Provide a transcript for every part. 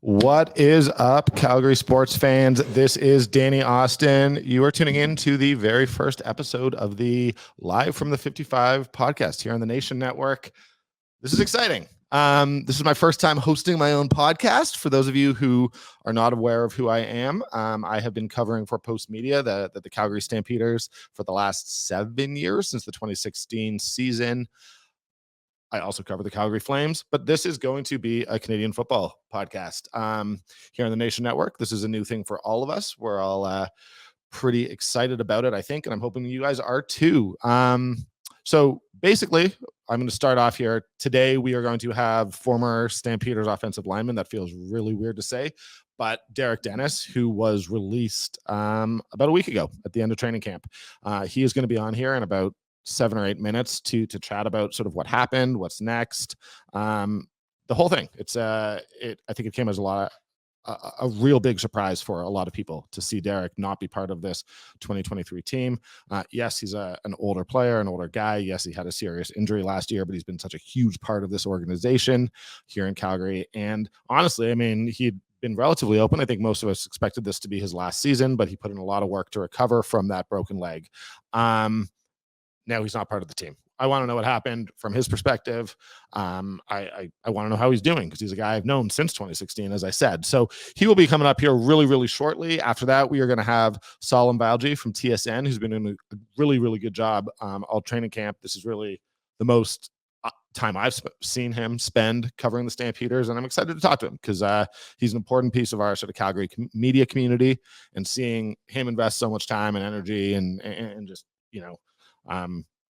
What is up, Calgary sports fans? This is Danny Austin. You are tuning in to the very first episode of the Live from the 55 podcast here on the Nation Network. This is exciting. This is my first time hosting my own podcast. For those of you who are not aware of who I am, I have been covering for Post Media the Calgary Stampeders for the last 7 years, since the 2016 season. I also cover the Calgary Flames, but this is going to be a Canadian football podcast here on the Nation Network. This is a new thing for all of us. We're all pretty excited about it, I think, and I'm hoping you guys are too. So basically, I'm going to start off here. Today, we are going to have former Stampeders offensive lineman. That feels really weird to say, but Derrick, who was released about a week ago at the end of training camp. He is going to be on here in about 7 or 8 minutes to chat about sort of what happened, what's next, the whole thing. I think it came as a real big surprise for a lot of people to see Derrick not be part of this 2023 team. Yes, he's an older player, an older guy. Yes, he had a serious injury last year, but he's been such a huge part of this organization here in Calgary. And honestly, I mean, he'd been relatively open. I think most of us expected this to be his last season, but he put in a lot of work to recover from that broken leg. Now he's not part of the team. I want to know what happened from his perspective. I want to know how he's doing, because he's a guy I've known since 2016, as I said. So he will be coming up here really, really shortly. After that, we are going to have Salim Valji from TSN, who's been doing a really, really good job all training camp. This is really the most time I've seen him spend covering the Stampeders, and I'm excited to talk to him because he's an important piece of our sort of Calgary media community, and seeing him invest so much time and energy and just,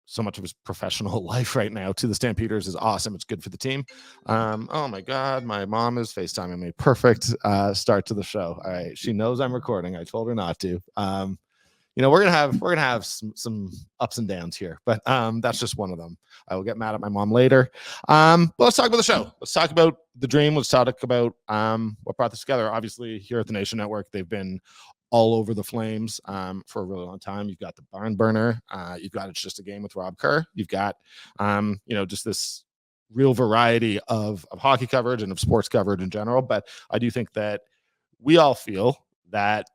so much of his professional life right now to the Stampeders is awesome. It's good for the team. Oh my God, my mom is FaceTiming me. Perfect start to the show. All right, she knows I'm recording. I told her not to. We're gonna have some ups and downs here, but that's just one of them. I will get mad at my mom later. But let's talk about the show. Let's talk about the dream. Let's talk about what brought this together. Obviously, here at the Nation Network, they've been all over the Flames for a really long time. You've got the barn burner. You've got It's Just a Game with Rob Kerr. You've got just this real variety of hockey coverage and of sports coverage in general. But I do think that we all feel that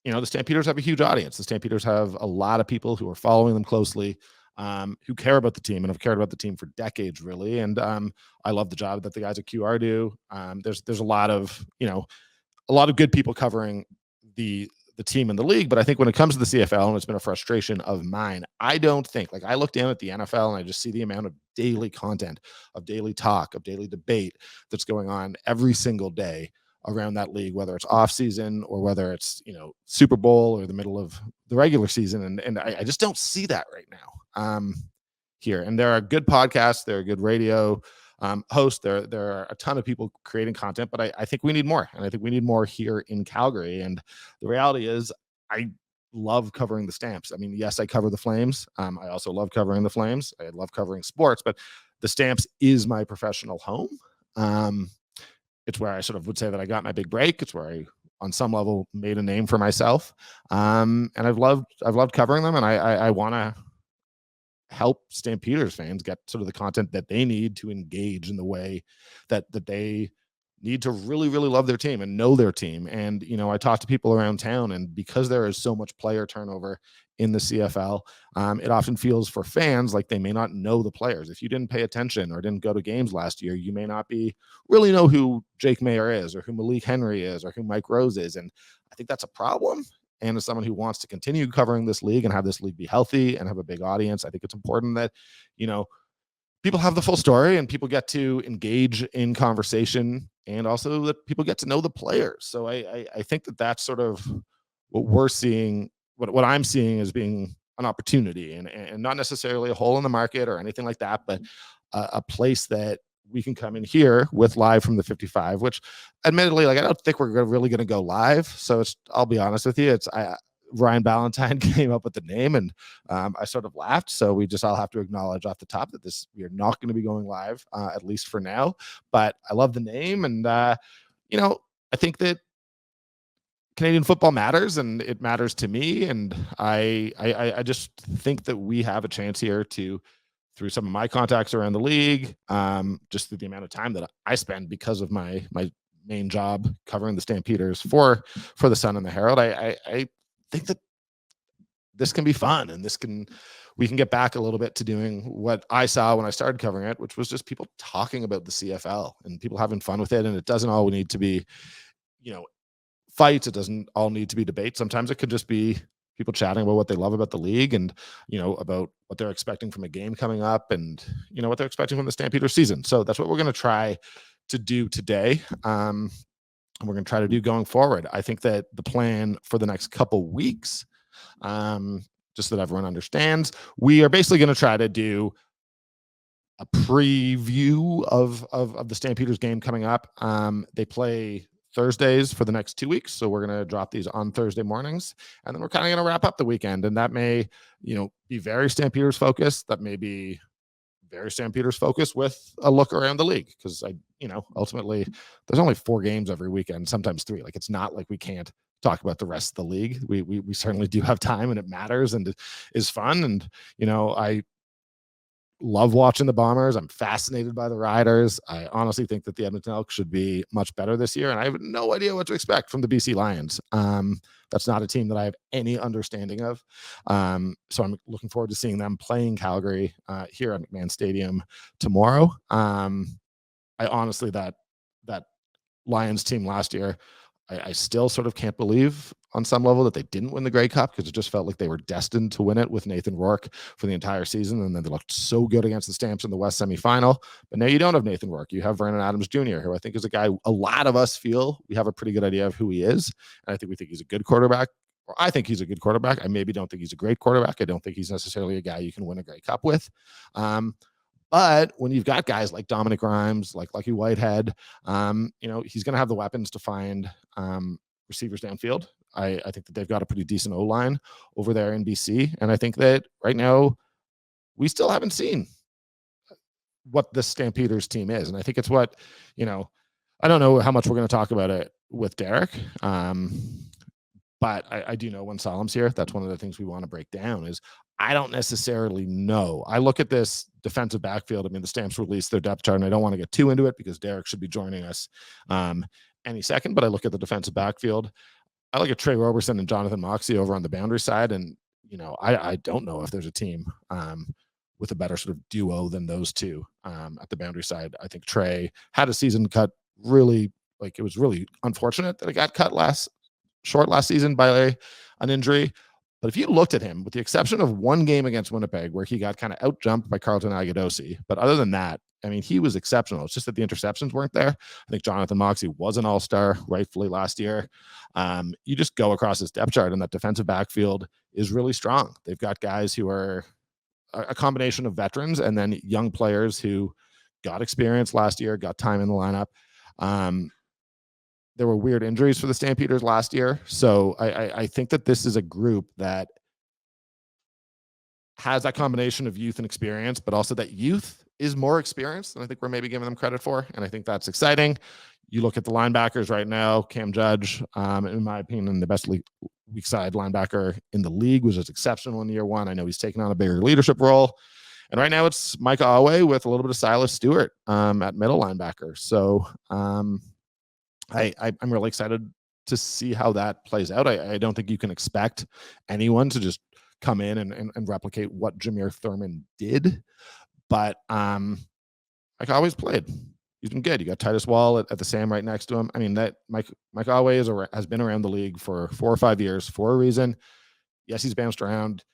the Stampeders have a huge audience. The Stampeders have a lot of people who are following them closely, who care about the team and have cared about the team for decades, really. And I love the job that the guys at QR do. There's a lot of good people covering the team in the league, but I think when it comes to the CFL, and it's been a frustration of mine, I don't think, like, I look down at the NFL and I just see the amount of daily content, of daily talk, of daily debate that's going on every single day around that league, whether it's off season or whether it's Super Bowl or the middle of the regular season, and I just don't see that right now here. And there are good podcasts, there are good radio hosts, there are a ton of people creating content, but I think we need more, and I think we need more here in Calgary. And the reality is, I love covering the Stamps. I mean, yes, I cover the Flames. I also love covering the Flames. I love covering sports, but the Stamps is my professional home. It's where I sort of would say that I got my big break. It's where I, on some level, made a name for myself. And I've loved covering them, and I want to help Stampeders fans get sort of the content that they need to engage in the way that they need to really, really love their team and know their team. And, I talk to people around town, and because there is so much player turnover in the CFL, it often feels for fans like they may not know the players. If you didn't pay attention or didn't go to games last year, you may not really know who Jake Mayer is, or who Malik Henry is, or who Mike Rose is. And I think that's a problem. And as someone who wants to continue covering this league and have this league be healthy and have a big audience, I think it's important that, people have the full story and people get to engage in conversation, and also that people get to know the players. So I think that that's sort of what we're seeing, what I'm seeing as being an opportunity, and not necessarily a hole in the market or anything like that, but a place that we can come in here with Live from the 55, which admittedly, like, I don't think we're really going to go live. So I'll be honest with you. Ryan Ballantyne came up with the name, and I sort of laughed. So we just all have to acknowledge off the top that we are not going to be going live, at least for now. But I love the name, and I think that Canadian football matters, and it matters to me. And I just think that we have a chance here to, through some of my contacts around the league, just through the amount of time that I spend because of my main job covering the Stampeders for the Sun and the Herald, I think that this can be fun, and we can get back a little bit to doing what I saw when I started covering it, which was just people talking about the CFL and people having fun with it. And it doesn't all need to be, fights. It doesn't all need to be debate. Sometimes it could just be people chatting about what they love about the league and, about what they're expecting from a game coming up and, what they're expecting from the Stampeder season. So that's what we're going to try to do today. And we're going to try to do going forward. I think that the plan for the next couple weeks, just so that everyone understands, we are basically going to try to do a preview of the Stampeders game coming up. They play Thursdays for the next 2 weeks, so we're going to drop these on Thursday mornings, and then we're kind of going to wrap up the weekend, and that may be very Stampeders focused. That may be very Stampeders focused with a look around the league, because ultimately there's only 4 games every weekend, sometimes 3. Like, it's not like we can't talk about the rest of the league. We certainly do have time, and it matters, and it is fun. And I love watching the Bombers. I'm fascinated by the Riders. I honestly think that the Edmonton Elks should be much better this year, and I have no idea what to expect from the BC Lions. That's not a team that I have any understanding of. So I'm looking forward to seeing them playing Calgary here at McMahon Stadium tomorrow. I honestly, that Lions team last year, I still sort of can't believe on some level that they didn't win the Grey Cup, because it just felt like they were destined to win it with Nathan Rourke for the entire season. And then they looked so good against the Stamps in the West semifinal. But now you don't have Nathan Rourke. You have Vernon Adams Jr., who I think is a guy a lot of us feel we have a pretty good idea of who he is. And I think we think he's a good quarterback. Or I think he's a good quarterback. I maybe don't think he's a great quarterback. I don't think he's necessarily a guy you can win a Grey Cup with. But when you've got guys like Dominic Rhymes, like Lucky Whitehead, he's going to have the weapons to find receivers downfield. I think that they've got a pretty decent O-line over there in BC. And I think that right now we still haven't seen what the Stampeders team is. And I think it's what, I don't know how much we're going to talk about it with Derrick. But I do know when Salim's here, that's one of the things we want to break down is I don't necessarily know. I look at this defensive backfield. I mean, the Stamps released their depth chart, and I don't want to get too into it because Derrick should be joining us any second. But I look at the defensive backfield. I look at Trey Roberson and Jonathan Moxey over on the boundary side, and I don't know if there's a team with a better sort of duo than those two at the boundary side. I think Trey had a season cut really, it was really unfortunate that it got cut last season by an injury. But if you looked at him, with the exception of one game against Winnipeg where he got kind of out-jumped by Carlton Agudosi, but other than that, I mean, he was exceptional. It's just that the interceptions weren't there. I think Jonathan Moxey was an all-star rightfully last year. You just go across his depth chart, and that defensive backfield is really strong. They've got guys who are a combination of veterans and then young players who got experience last year, got time in the lineup. There were weird injuries for the Stampeders last year. So I think that this is a group that has that combination of youth and experience, but also that youth is more experienced than I think we're maybe giving them credit for. And I think that's exciting. You look at the linebackers right now, Cam Judge, in my opinion, the best weak side linebacker in the league, was just exceptional in year one. I know he's taken on a bigger leadership role. And right now it's Micah Awe with a little bit of Silas Stewart at middle linebacker. So I'm really excited to see how that plays out. I don't think you can expect anyone to just come in and replicate what Jameer Thurman did. But Mike always played. He's been good. You got Titus Wall at the Sam right next to him. I mean, that Mike always has been around the league for 4 or 5 years for a reason. Yes, he's bounced around.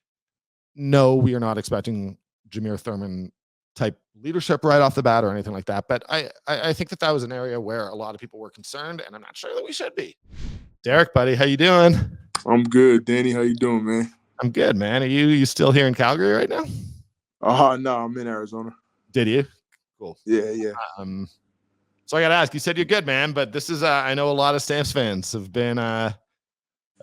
No, we are not expecting Jameer Thurman type leadership right off the bat or anything like that. But I think that was an area where a lot of people were concerned, and I'm not sure that we should be. Derrick, buddy, how you doing? I'm good. Danny, how you doing, man? I'm good, man. Are you still here in Calgary right now? No, I'm in Arizona. Did you? Cool. Yeah. So I got to ask, you said you're good, man, but this is, I know a lot of Stamps fans have been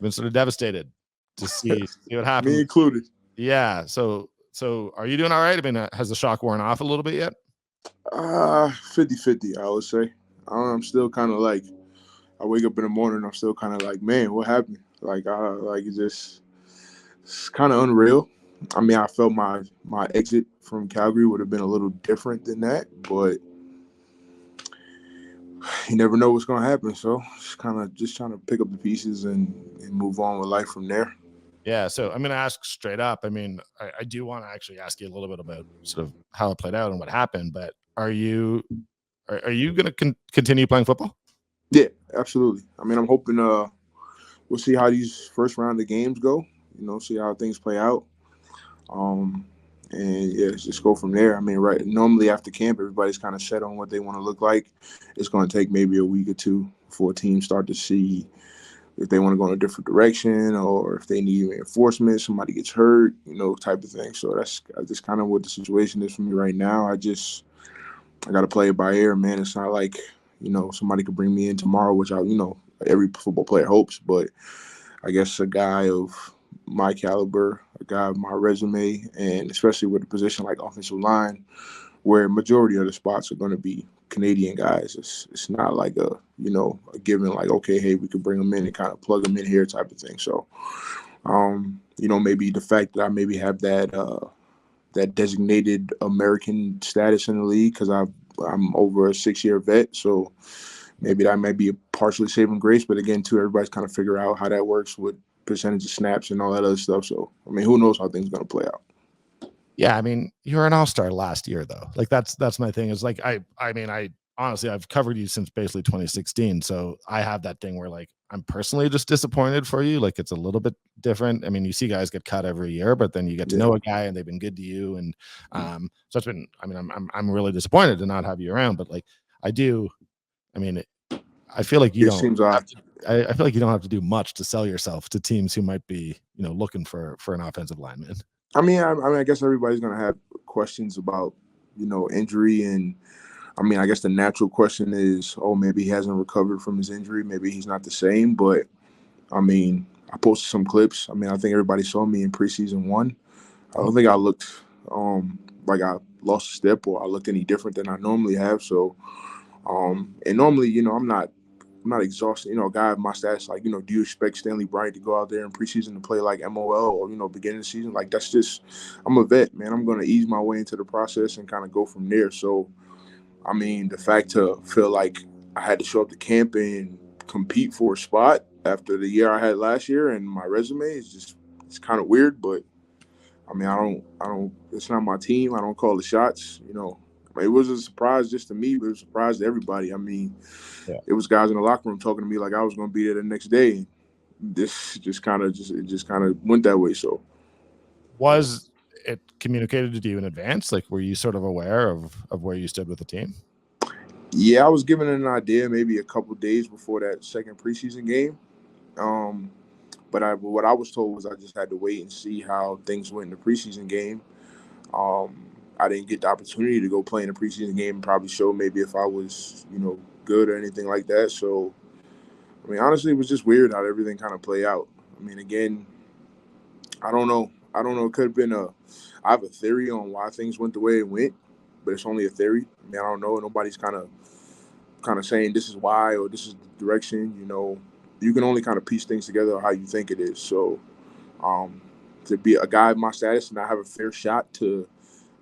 sort of devastated to see what happened. Me included. Yeah. So are you doing all right? I mean, has the shock worn off a little bit yet? 50-50, I would say. I'm still kind of like, I wake up in the morning, I'm still kind of like, man, what happened? It's kind of unreal. I mean, I felt my exit from Calgary would have been a little different than that, but you never know what's going to happen. So just trying to pick up the pieces and move on with life from there. Yeah, so I'm going to ask straight up. I mean, I do want to actually ask you a little bit about sort of how it played out and what happened. But are you going to continue playing football? Yeah, absolutely. I mean, I'm hoping we'll see how these first round of games go. See how things play out. And yeah, just go from there. I mean, normally after camp, everybody's kind of set on what they want to look like. It's going to take maybe a week or two before teams start to see if they want to go in a different direction or if they need reinforcement, somebody gets hurt, type of thing. So that's just kind of what the situation is for me right now. I got to play it by ear, man. It's not like, somebody could bring me in tomorrow, which every football player hopes, but I guess a guy of my caliber, a guy of my resume, and especially with a position like offensive line, where majority of the spots are going to be Canadian guys. It's not like a given like, okay, hey, we could bring them in and kind of plug them in here type of thing. So, maybe the fact that I maybe have that designated American status in the league because I'm over a 6-year vet, so maybe that might be a partially saving grace. But again, too, everybody's kind of figure out how that works with percentage of snaps and all that other stuff. So, I mean, who knows how things are going to play out. Yeah, I mean, you were an all-star last year, though. Like that's my thing. Is like I mean, I honestly I've covered you since basically 2016, so I have that thing where like I'm personally just disappointed for you. Like it's a little bit different. I mean, you see guys get cut every year, but then you get to know a guy and they've been good to you, and so it's been. I mean, I'm really disappointed to not have you around, but like I do. I mean, I feel like you don't. Seems odd. I feel like you don't have to do much to sell yourself to teams who might be looking for an offensive lineman. I mean, I guess everybody's going to have questions about, injury. And, I mean, I guess the natural question is, oh, maybe he hasn't recovered from his injury. Maybe he's not the same. But, I mean, I posted some clips. I mean, I think everybody saw me in preseason 1. I don't think I looked like I lost a step or I looked any different than I normally have. So, and normally, I'm not exhausted. A guy of my status, like, do you expect Stanley Bryant to go out there in preseason to play like MOL or, beginning of the season? Like, that's just, I'm a vet, man. I'm going to ease my way into the process and kind of go from there. So, I mean, the fact to feel like I had to show up to camp and compete for a spot after the year I had last year and my resume is it's kind of weird, but I mean, I don't, it's not my team. I don't call the shots, It was a surprise just to me, but it was a surprise to everybody. I mean, It was guys in the locker room talking to me like I was going to be there the next day. This just kind of went that way. So, was it communicated to you in advance? Like, were you sort of aware of where you stood with the team? Yeah, I was given an idea maybe a couple days before that second preseason game. But what I was told was I just had to wait and see how things went in the preseason game. I didn't get the opportunity to go play in a preseason game and probably show maybe if I was, good or anything like that. So, I mean, honestly, it was just weird how everything kind of played out. I mean, again, I don't know. It could have been I have a theory on why things went the way it went, but it's only a theory. I mean, I don't know. Nobody's kind of saying this is why or this is the direction. You can only kind of piece things together how you think it is. So, to be a guy of my status and not have a fair shot to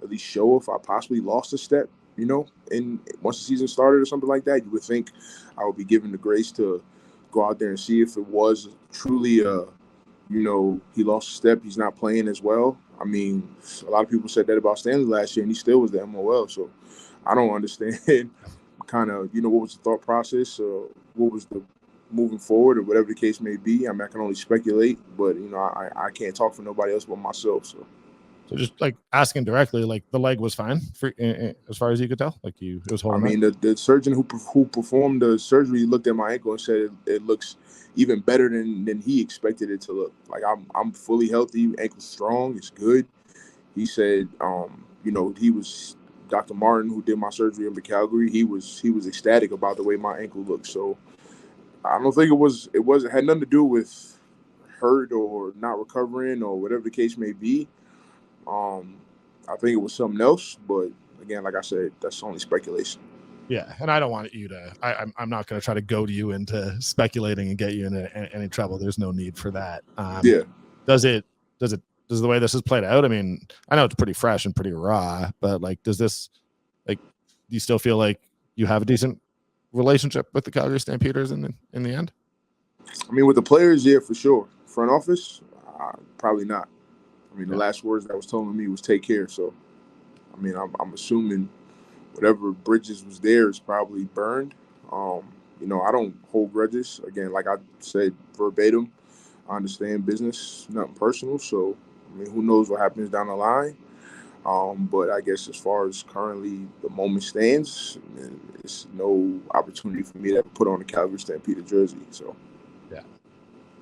at least show if I possibly lost a step, and once the season started or something like that, you would think I would be given the grace to go out there and see if it was truly he lost a step, he's not playing as well. I mean, a lot of people said that about Stanley last year, and he still was the MOL. So I don't understand kind of, what was the thought process or what was the moving forward or whatever the case may be. I mean, I can only speculate, but, I can't talk for nobody else but myself. So just like asking directly, like the leg was fine for, as far as you could tell. Like it was holding. I mean, the surgeon who performed the surgery looked at my ankle and said it looks even better than he expected it to look. Like I'm fully healthy, ankle strong, it's good. He said, he was Dr. Martin who did my surgery in Calgary. He was ecstatic about the way my ankle looked. So I don't think it had nothing to do with hurt or not recovering or whatever the case may be. I think it was something else, but again, like I said, that's only speculation. Yeah, and I don't want you to. I'm not going to try to goad you into speculating and get you into any trouble. There's no need for that. Does the way this is played out? I mean, I know it's pretty fresh and pretty raw, but like, do you still feel like you have a decent relationship with the Calgary Stampeders in the end? I mean, with the players, yeah, for sure. Front office, probably not. I mean, the last words that was told to me was "take care." So, I mean, I'm assuming whatever bridges was there is probably burned. I don't hold grudges. Again, like I said verbatim, I understand business, nothing personal. So, I mean, who knows what happens down the line? But I guess as far as currently the moment stands, it's no opportunity for me to put on a Calgary Stampeder jersey. So, yeah.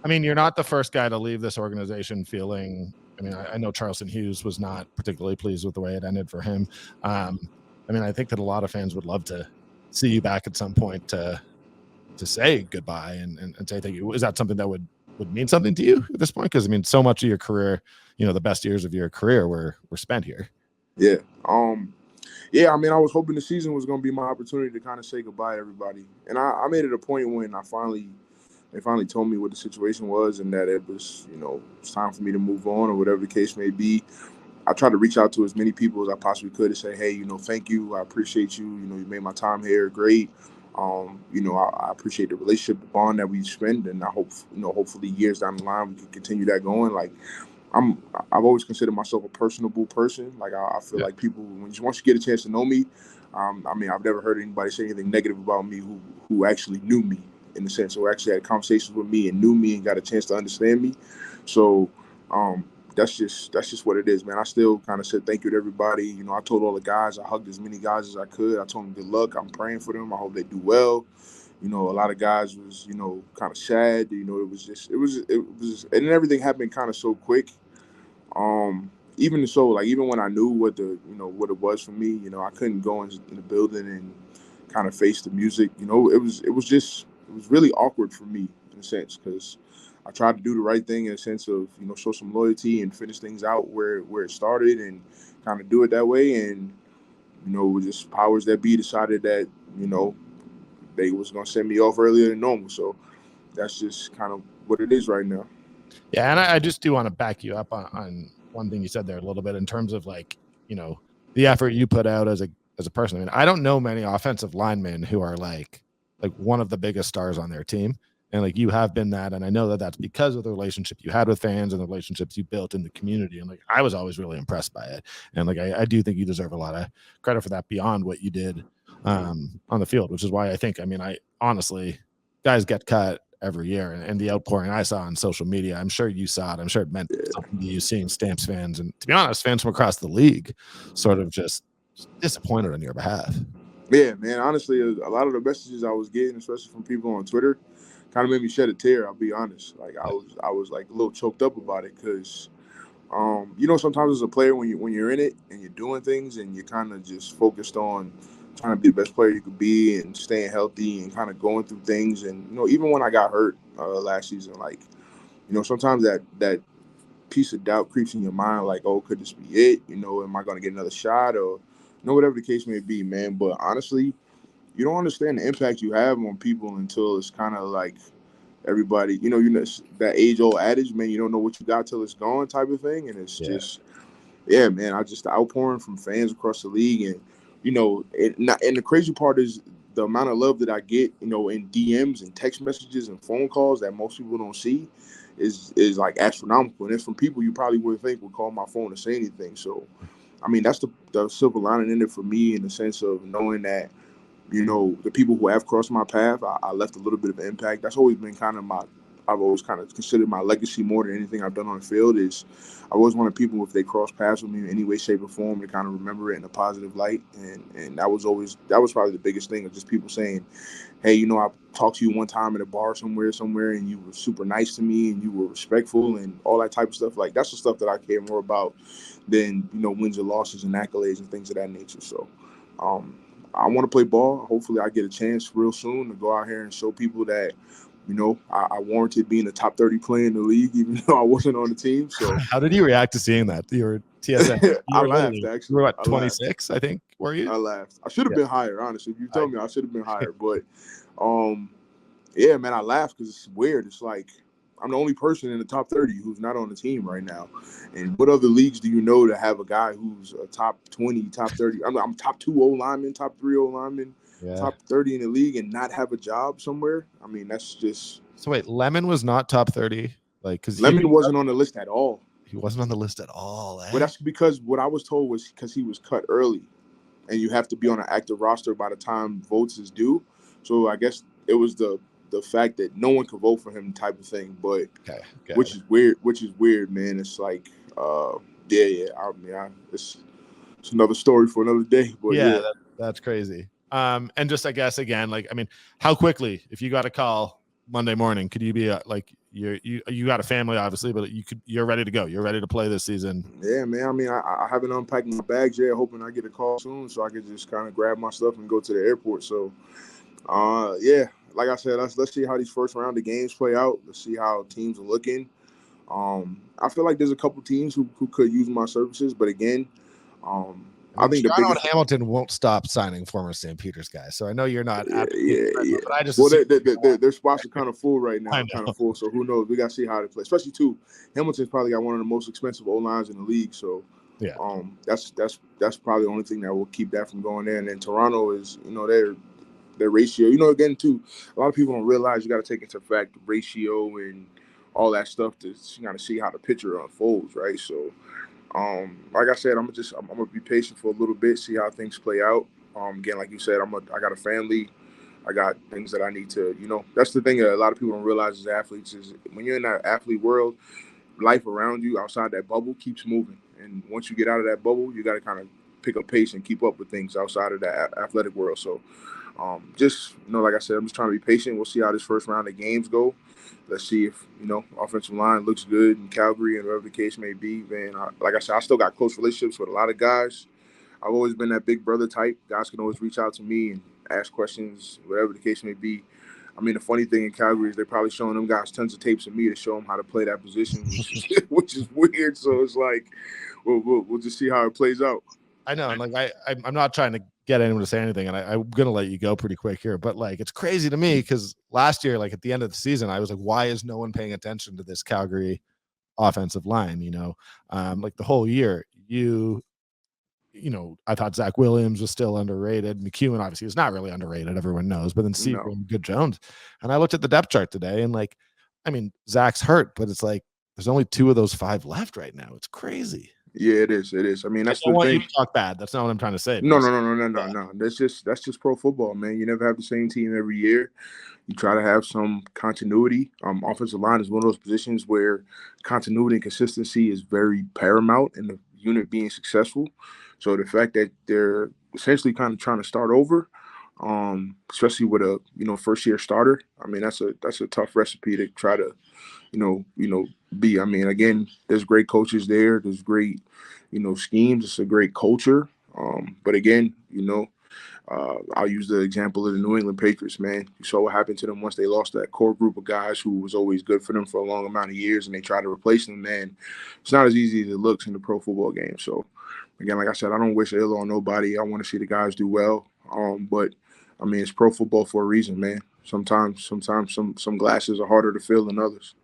I mean, you're not the first guy to leave this organization feeling. I mean, I know Charleston Hughes was not particularly pleased with the way it ended for him. I mean, I think that a lot of fans would love to see you back at some point to say goodbye and say thank you. Is that something that would mean something to you at this point? Because I mean, so much of your career, the best years of your career were spent here. Yeah. Yeah, I mean, I was hoping the season was going to be my opportunity to kind of say goodbye to everybody. And I made it a point when they finally told me what the situation was and that it was, it's time for me to move on or whatever the case may be. I tried to reach out to as many people as I possibly could to say, hey, thank you. I appreciate you. You made my time here great. I appreciate the relationship, the bond that we spend. And I hope, hopefully years down the line, we can continue that going. Like, I've always considered myself a personable person. Like I feel like people, once you get a chance to know me, I mean, I've never heard anybody say anything negative about me who actually knew me in the sense, or actually had conversations with me and knew me and got a chance to understand me. So that's just what it is, man. I still kind of said thank you to everybody. I told all the guys, I hugged as many guys as I could. I told them good luck. I'm praying for them. I hope they do well. A lot of guys was, kind of sad. It was, and everything happened kind of so quick. Even when I knew what what it was for me, I couldn't go in the building and kind of face the music. It was really awkward for me in a sense because I tried to do the right thing in a sense of, show some loyalty and finish things out where it started and kind of do it that way. And, just powers that be decided that, they was going to send me off earlier than normal. So that's just kind of what it is right now. Yeah. And I just do want to back you up on one thing you said there a little bit in terms of like, the effort you put out as a person. I mean, I don't know many offensive linemen who are like one of the biggest stars on their team. And like you have been that. And I know that that's because of the relationship you had with fans and the relationships you built in the community. And like, I was always really impressed by it. And like, I do think you deserve a lot of credit for that beyond what you did on the field, which is why I honestly, guys get cut every year. And the outpouring I saw on social media, I'm sure you saw it. I'm sure it meant something to you seeing Stamps fans. And to be honest, fans from across the league sort of just disappointed on your behalf. Yeah, man. Honestly, a lot of the messages I was getting, especially from people on Twitter, kind of made me shed a tear. I'll be honest. Like I was like a little choked up about it because, sometimes as a player when you're in it and you're doing things and you're kind of just focused on trying to be the best player you could be and staying healthy and kind of going through things. And even when I got hurt last season, like sometimes that piece of doubt creeps in your mind, like, oh, could this be it? Am I going to get another shot or whatever the case may be, man. But honestly, you don't understand the impact you have on people until it's kind of like everybody, that age-old adage, man, you don't know what you got till it's gone type of thing. And it's just, yeah, man, the outpouring from fans across the league. And, and the crazy part is the amount of love that I get, in DMs and text messages and phone calls that most people don't see is like astronomical. And it's from people you probably wouldn't think would call my phone to say anything. So, I mean, that's the silver lining in it for me in the sense of knowing that, the people who have crossed my path, I left a little bit of an impact. That's always been I've always kind of considered my legacy more than anything I've done on the field is I always wanted people, if they cross paths with me in any way, shape, or form, to kind of remember it in a positive light. And that was probably the biggest thing of just people saying, hey, I talked to you one time at a bar somewhere, and you were super nice to me and you were respectful and all that type of stuff. Like, that's the stuff that I care more about than, wins or losses and accolades and things of that nature. So, I want to play ball. Hopefully I get a chance real soon to go out here and show people that, I warranted being a top 30 player in the league, even though I wasn't on the team. So how did you react to seeing that? You were TSN. I laughed, actually. You were what, 26, I think, were you? I laughed. I should have been higher, honestly. If you tell me, I should have been higher. But, yeah, man, I laughed because it's weird. It's like I'm the only person in the top 30 who's not on the team right now. And what other leagues do you know to have a guy who's a top 20, top 30? I'm top 2 O lineman, top 3 O lineman. top 30 in the league and not have a job somewhere. I mean, that's just. So wait, Lemon was not top 30, like because Lemon wasn't on the list at all. He wasn't on the list at all. But that's because what I was told was because he was cut early, and you have to be on an active roster by the time votes is due. So I guess it was the fact that no one could vote for him type of thing. But which is weird, man. It's like, it's another story for another day. But that's crazy. And just I guess again, like I mean, how quickly if you got a call Monday morning, could you be like you got a family obviously, but you're ready to go. You're ready to play this season. Yeah, man. I mean, I haven't unpacked my bags yet, hoping I get a call soon so I can just kind of grab my stuff and go to the airport. So, like I said, let's see how these first round of games play out. Let's see how teams are looking. I feel like there's a couple teams who could use my services, but again, I think Toronto and Hamilton won't stop signing former Stampeders guys. So I know you're not. Yeah. But I just their spots are kind of full right now. Kind of full. So who knows? We got to see how they play. Especially too, Hamilton's probably got one of the most expensive O-lines in the league. So that's probably the only thing that will keep that from going there. And then Toronto is, their ratio. Again too, a lot of people don't realize you got to take into fact the ratio and all that stuff to kind of see how the picture unfolds, right? So. Like I said, I'm gonna be patient for a little bit, see how things play out. Again, like you said, I got a family, I got things that I need to, that's the thing that a lot of people don't realize as athletes is when you're in that athlete world, life around you outside that bubble keeps moving. And once you get out of that bubble, you got to kind of pick up pace and keep up with things outside of that athletic world. So like I said, I'm just trying to be patient. We'll see how this first round of games go. Let's see if, offensive line looks good in Calgary and whatever the case may be. Man, like I said, I still got close relationships with a lot of guys. I've always been that big brother type. Guys can always reach out to me and ask questions, whatever the case may be. I mean, the funny thing in Calgary is they're probably showing them guys tons of tapes of me to show them how to play that position, which is weird. So it's like, we'll just see how it plays out. I know. And like, I'm not trying to get anyone to say anything, and I'm going to let you go pretty quick here, but like, it's crazy to me because last year, like at the end of the season, I was like, why is no one paying attention to this Calgary offensive line? Like the whole year, I thought Zach Williams was still underrated. McEwen obviously is not really underrated. Everyone knows, but then Seagram, Good Jones. And I looked at the depth chart today and like, I mean, Zach's hurt, but it's like, there's only 2 of those 5 left right now. It's crazy. Yeah, it is. I mean, that's I don't want you to talk bad. That's not what I'm trying to say. No. That's just pro football, man. You never have the same team every year. You try to have some continuity. Offensive line is one of those positions where continuity and consistency is very paramount in the unit being successful. So the fact that they're essentially kind of trying to start over, especially with a first year starter, I mean that's a tough recipe to try to be. I mean, again, there's great coaches there. There's great schemes. It's a great culture. But again, I'll use the example of the New England Patriots, man. You saw what happened to them once they lost that core group of guys who was always good for them for a long amount of years, and they tried to replace them, man. It's not as easy as it looks in the pro football game. So, again, like I said, I don't wish ill on nobody. I want to see the guys do well. But, I mean, it's pro football for a reason, man. Sometimes some glasses are harder to fill than others.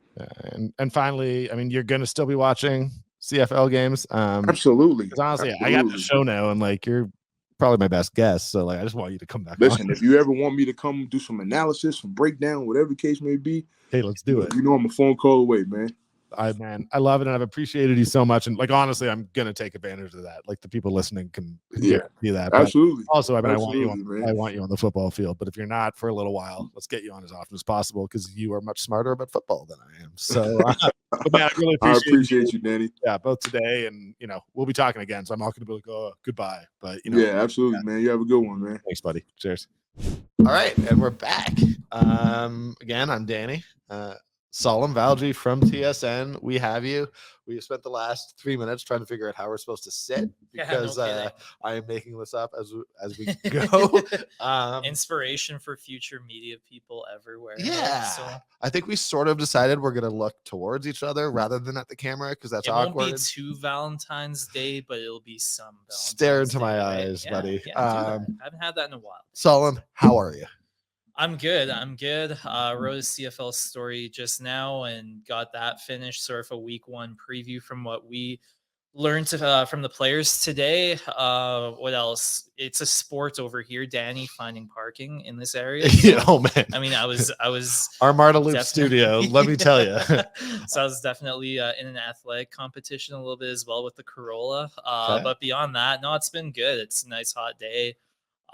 And finally, I mean, you're going to still be watching CFL games. Absolutely. Because honestly, I got the show now, and like you're probably my best guest. So like, I just want you to come back. Listen, if you ever want me to come do some analysis, some breakdown, whatever the case may be, hey, let's do it. I'm a phone call away, man. I love it, and I've appreciated you so much. And like honestly, I'm gonna take advantage of that. Like the people listening can see that. But absolutely. Also, I mean, I want you on the football field. But if you're not for a little while, let's get you on as often as possible because you are much smarter about football than I am. So, man, I really appreciate you, Danny. Yeah, both today and we'll be talking again. So I'm not gonna be like, oh, goodbye. But absolutely, man. You have a good one, man. Thanks, buddy. Cheers. All right, and we're back. Again, I'm Danny. Salim Valji from TSN. We have you. We spent the last 3 minutes trying to figure out how we're supposed to sit because I am making this up as we go. Inspiration for future media people everywhere. Yeah. So I think we sort of decided we're going to look towards each other rather than at the camera because that's awkward. It won't be too Valentine's Day, but it'll be some Valentine's Stare into Day, my right? eyes, buddy. I haven't had that in a while. Salim, how are you? I'm good. Wrote a CFL story just now and got that finished. Sort of a week 1 preview from what we learned from the players today. What else? It's a sport over here, Danny, finding parking in this area. So, Oh man, I mean, I was our Marta Loop definitely- studio. Let me tell you. So I was definitely in an athletic competition a little bit as well with the Corolla. Okay. But beyond that, no, it's been good. It's a nice hot day.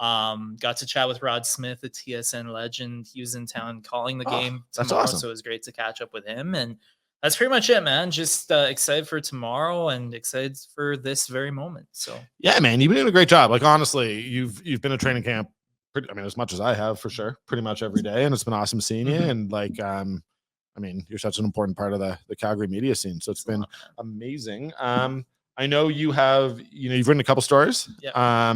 Got to chat with Rod Smith, the TSN legend. He was in town calling the game that's tomorrow, awesome. so it was great to catch up with him. And that's pretty much it, man. Just excited for tomorrow and excited for this very moment. So Yeah, man, you've been doing a great job. Like honestly, you've been at training camp. I mean, as much as I have for sure, pretty much every day, and it's been awesome seeing you. And like, I mean, you're such an important part of the Calgary media scene, so it's been amazing. I know you have, you've written a couple stories. Yeah.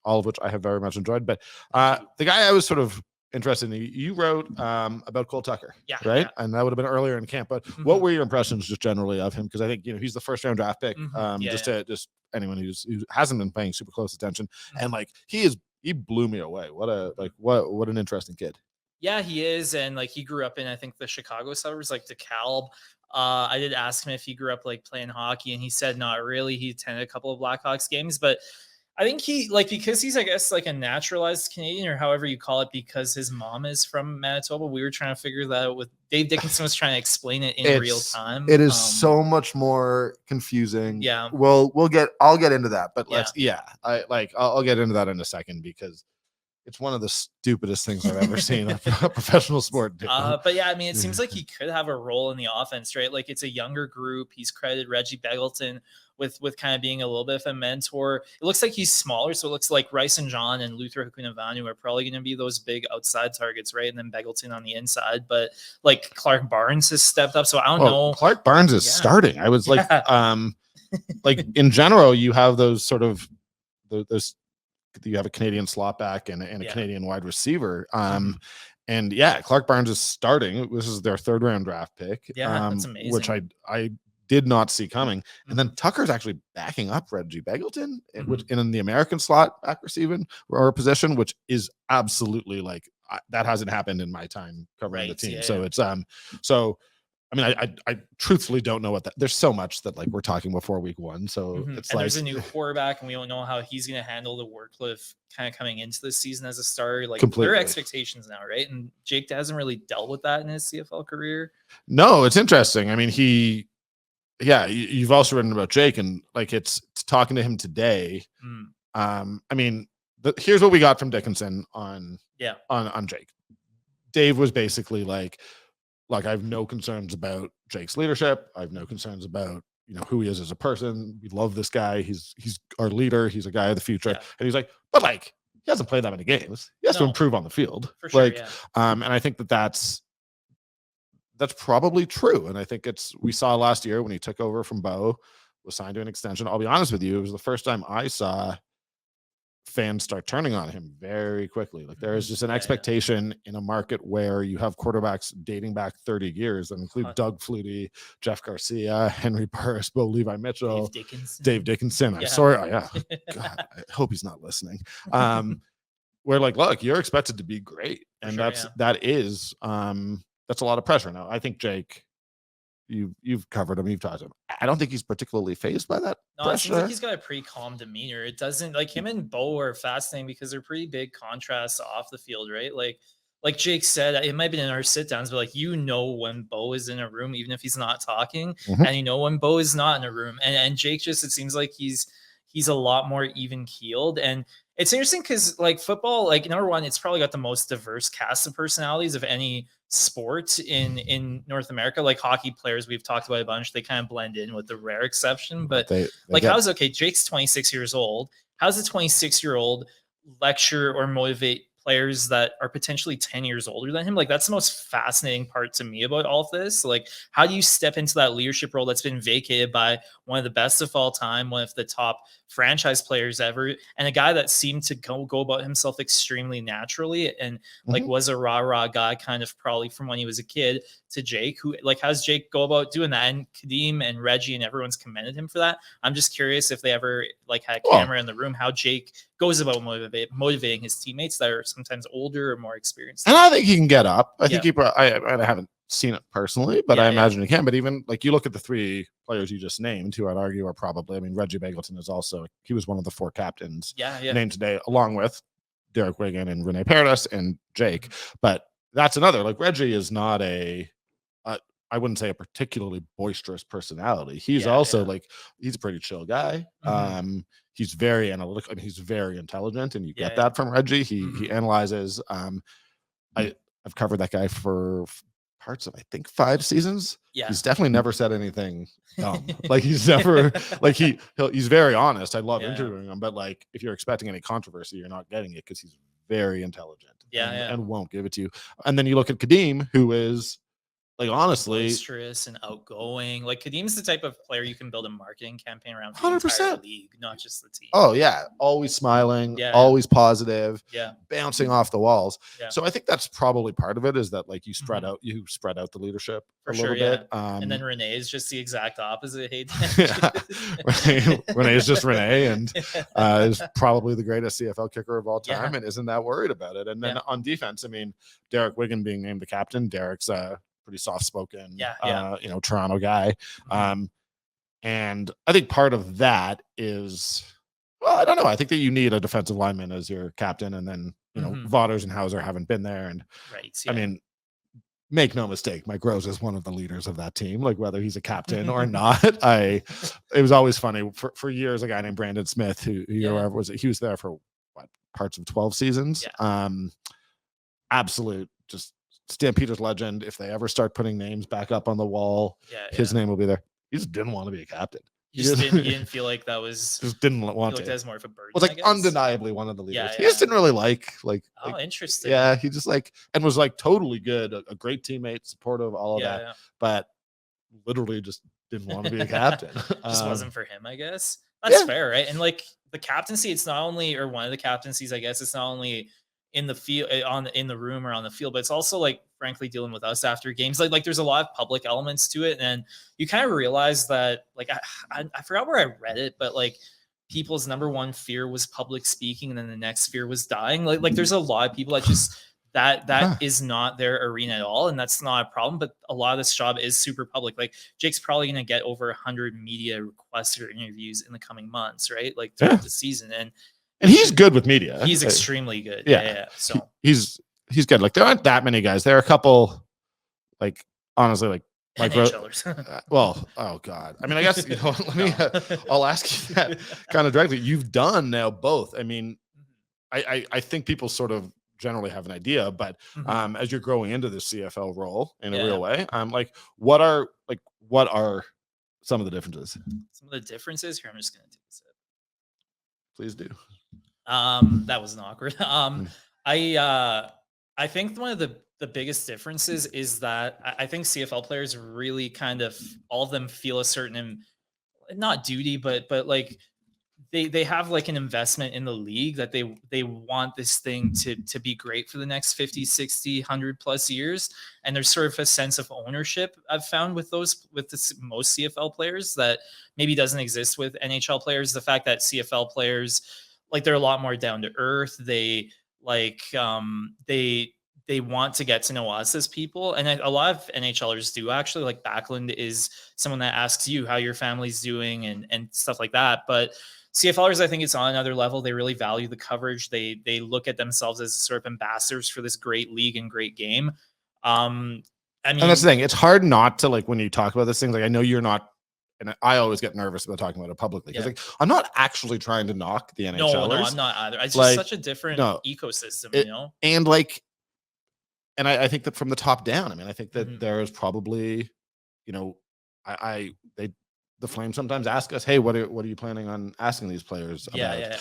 All of which I have very much enjoyed. But the guy I was sort of interested in, you wrote about Cole Tucker, right? Yeah. And that would have been earlier in camp. But what were your impressions just generally of him? Because I think he's the first round draft pick. Just anyone who hasn't been paying super close attention, and like he blew me away. What an interesting kid. Yeah, he is, and like he grew up in I think the Chicago suburbs, like DeKalb. I did ask him if he grew up like playing hockey, and he said not really. He attended a couple of Blackhawks games, but I think he because he's I guess like a naturalized Canadian or however you call it because his mom is from Manitoba. We were trying to figure that out with Dave Dickinson was trying to explain it in real time. It is so much more confusing. Yeah. I'll get into that, but I'll get into that in a second because it's one of the stupidest things I've ever seen a professional sport do. But yeah, I mean, it seems like he could have a role in the offense, right? Like it's a younger group. He's credited Reggie Begelton with kind of being a little bit of a mentor. It looks like he's smaller, so it looks like Rice and John and Luther Hukunavanu are probably going to be those big outside targets, right? And then Begelton on the inside. But like Clark Barnes has stepped up, so I don't know. Clark Barnes is starting. I was like, like in general, you have those sort of those. You have a Canadian slot back and a Canadian wide receiver. And yeah, Clark Barnes is starting. This is their third round draft pick. Yeah, that's amazing. Which I did not see coming. And then Tucker's actually backing up Reggie Begelton, which in the American slot back receiving or position, which is absolutely like that hasn't happened in my time covering the team. So it's so. I mean, I truthfully don't know what that. There's so much that like we're talking before week one, so it's and like there's a new quarterback, and we don't know how he's going to handle the workload of kind of coming into this season as a starter. Like there are expectations now, right? And Jake hasn't really dealt with that in his CFL career. No, it's interesting. I mean, you've also written about Jake, and like it's talking to him today. I mean, here's what we got from Dickinson on Jake. Dave was basically like I have no concerns about Jake's leadership. I have no concerns about who he is as a person. We love this guy. He's our leader. He's a guy of the future. And he's like, but like he hasn't played that many games. He has to improve on the field. For sure, and I think that's probably true. And I think we saw last year when he took over from Bo, was signed to an extension. I'll be honest with you, it was the first time I saw fans start turning on him very quickly. Like there is just an expectation in a market where you have quarterbacks dating back 30 years that include Doug Flutie, Jeff Garcia, Henry Burris, Bo Levi Mitchell, Dave Dickinson. I'm sorry. God, I hope he's not listening. We're like, look, you're expected to be great. And that's a lot of pressure. Now, I think Jake, you've covered him, you've talked to him. I don't think he's particularly fazed by that. No, it seems like he's got a pretty calm demeanor. It doesn't like him and Bo are fascinating because they're pretty big contrasts off the field, right? Like Jake said, it might be in our sit downs, but like when Bo is in a room, even if he's not talking, and when Bo is not in a room. And Jake just it seems like he's a lot more even keeled. And it's interesting because like football, like number one, it's probably got the most diverse cast of personalities of any sport in North America. Like hockey players, we've talked about a bunch, they kind of blend in with the rare exception. But Jake's 26 years old. How's a 26-year-old lecture or motivate players that are potentially 10 years older than him? Like that's the most fascinating part to me about all of this. Like how do you step into that leadership role that's been vacated by one of the best of all time, one of the top franchise players ever, and a guy that seemed to go about himself extremely naturally and like was a rah guy kind of probably from when he was a kid, to Jake, who like how does Jake go about doing that? And Kadeem and Reggie and everyone's commended him for that. I'm just curious if they ever like had a camera in the room, how Jake goes about motivating his teammates that are sometimes older or more experienced. And I think he can get up. I think I haven't seen it personally, but Yeah, I yeah. imagine he can. But even like you look at the 3 players you just named, who I'd argue are probably, I mean, Reggie Bagleton is also, he was one of the 4 captains Yeah, yeah. named today, along with Derrick Wigan and Rene Paredes and Jake. Mm-hmm. But that's another, like Reggie is not I wouldn't say a particularly boisterous personality. He's Yeah, also yeah. like, he's a pretty chill guy. Mhm. He's very analytical and he's very intelligent, and you Yeah, get yeah. that from Reggie. He Mhm. analyzes. I've covered that guy for parts of, I think, 5 seasons. Yeah. He's definitely never said anything dumb. Like he's never like he's very honest. I love Yeah. interviewing him, but like if you're expecting any controversy, you're not getting it because he's very intelligent. Yeah, and, yeah. and won't give it to you. And then you look at Kadeem, who is like, honestly, Boisterous and outgoing. Like Kadeem's the type of player you can build a marketing campaign around for the entire 100%. league, not just the team. Oh yeah, always smiling, Yeah, yeah. always positive, Yeah. bouncing off the walls. Yeah. So I think that's probably part of it, is that like you spread Mhm. out the leadership For a sure, little yeah. bit. And then Renee is just the exact opposite. Hey, yeah. Renee is just Renee, and yeah. is probably the greatest CFL kicker of all time, Yeah. and isn't that worried about it. And then Yeah. on defense, I mean, Derrick Wigan being named the captain. Derrick's a pretty soft-spoken, Yeah, yeah. Toronto guy. Mhm. And I think part of that is, well, I don't know. I think that you need a defensive lineman as your captain, and then Mhm. Vaughters and Hauser haven't been there. And Right. I Yeah. mean, make no mistake, Mike Rose is one of the leaders of that team. Like whether he's a captain or not, it was always funny for years. A guy named Brandon Smith, who Yeah. he was there for parts of 12 seasons. Yeah. Absolute just Stampeders legend. If they ever start putting names back up on the wall, Yeah. his name will be there. He just didn't want to be a captain. You just didn't. You didn't feel like that was. Just didn't You want looked to. as more of a burden. Was I like guess. undeniably one of the leaders. Yeah, He just yeah. didn't really like Oh, interesting. yeah, he just and was totally good, a great teammate, supportive, all of Yeah, that, yeah. but literally just didn't want to be a captain. Just wasn't for him, I guess. That's yeah. fair, right? And like the captaincy, it's not only, or one of the captaincies, I guess, it's not only in the field, in the room or on the field, but it's also like frankly dealing with us after games. Like there's a lot of public elements to it, and you kind of realize that like I forgot where I read it, but like people's number one fear was public speaking, and then the next fear was dying. Like there's a lot of people that just that is not their arena at all, and that's not a problem. But a lot of this job is super public. Like Jake's probably going to get over 100 media requests or interviews in the coming months, right? Like throughout the season, and he's good with media. he's extremely good. Yeah. Yeah. So he's good. Like there aren't that many guys. There are a couple, like honestly, like NHLers. well, oh god. I mean, I guess let me. I'll ask you that kind of directly. You've done now both. I mean, I think people sort of generally have an idea, but Mhm. as you're growing into the CFL role in a real way, like what are some of the differences? Some of the differences here. I'm just going to do this. Please do. That was an awkward. Mm. I think one of the biggest differences is that I think CFL players really kind of all of them feel a certain not duty, but like they have like an investment in the league that they want this thing to be great for the next 50, 60, 100 plus years. And there's sort of a sense of ownership I've found with most CFL players that maybe doesn't exist with NHL players. The fact that CFL players, like they're a lot more down to earth. They they want to get to know us as people. And a lot of NHLers do actually. Like Backlund is someone that asks you how your family's doing and stuff like that. But CFLers, I think it's on another level. They really value the coverage. They look at themselves as sort of ambassadors for this great league and great game. I mean, and that's the thing. It's hard not to, like, when you talk about this thing, like I know you're not, and I always get nervous about talking about it publicly because like I'm not actually trying to knock the NHLers. No, I'm not either. It's like, just such a different ecosystem, you know? And like, and I think that from the top down, I mean, I think that there is probably, the Flames sometimes ask us, "Hey, what are you planning on asking these players about?"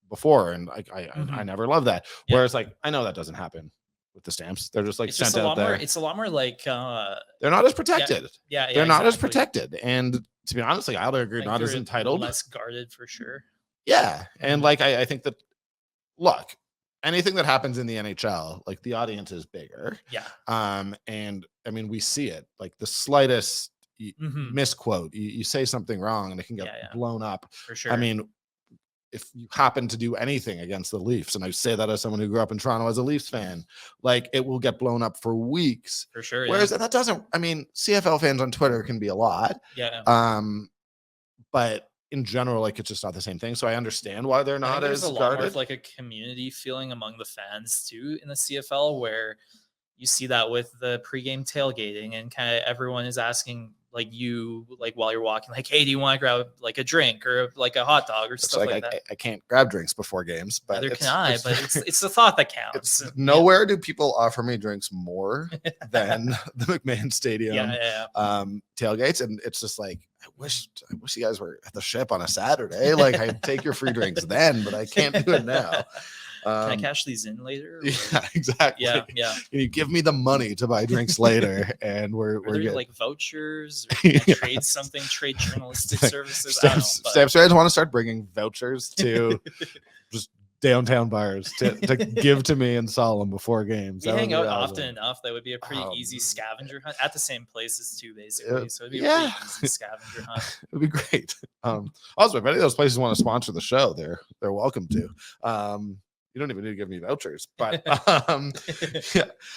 Before, and I never love that. Whereas, like, I know that doesn't happen with the Stamps. They're just like it's sent just out there. It's a lot more like they're not as protected. Yeah, they're not as protected. And to be honest, like, I'll agree, not as entitled, less guarded for sure. Yeah, and like I think that, look, anything that happens in the NHL, like the audience is bigger. Yeah. And I mean, we see it, like the slightest misquote, you say something wrong and it can get blown up. For sure. I mean, if you happen to do anything against the Leafs, and I say that as someone who grew up in Toronto as a Leafs fan, like it will get blown up for weeks. For sure. Whereas that doesn't, I mean, CFL fans on Twitter can be a lot. Yeah. But in general, like it's just not the same thing. So I understand why they're I not think there's as a lot more guarded. of like a community feeling among the fans too in the CFL, where you see that with the pregame tailgating and kind of everyone is asking like you, like while you're walking, like, hey, do you want to grab like a drink or like a hot dog or It's stuff like I, that? I can't grab drinks before games, but Neither can I, but it's the thought that counts. it's nowhere do people offer me drinks more than the McMahon Stadium Yeah. tailgates, and it's just like I wish you guys were at the Ship on a Saturday. Like I'd take your free drinks then, but I can't do it now. Can I cash these in later? Yeah, exactly. Yeah. Can you give me the money to buy drinks later, and we're Are there good. like vouchers or can I trade something, trade journalistic services? I don't know, but- Stamps want to start bringing vouchers to just downtown bars to give to me and Salim before games. We That hang would be out awesome. often enough that would be a pretty easy scavenger hunt at the same places too, basically. So it'd be a yeah. pretty easy scavenger hunt. It'd be great. Also, if any of those places want to sponsor the show, they're welcome to. You don't even need to give me vouchers, but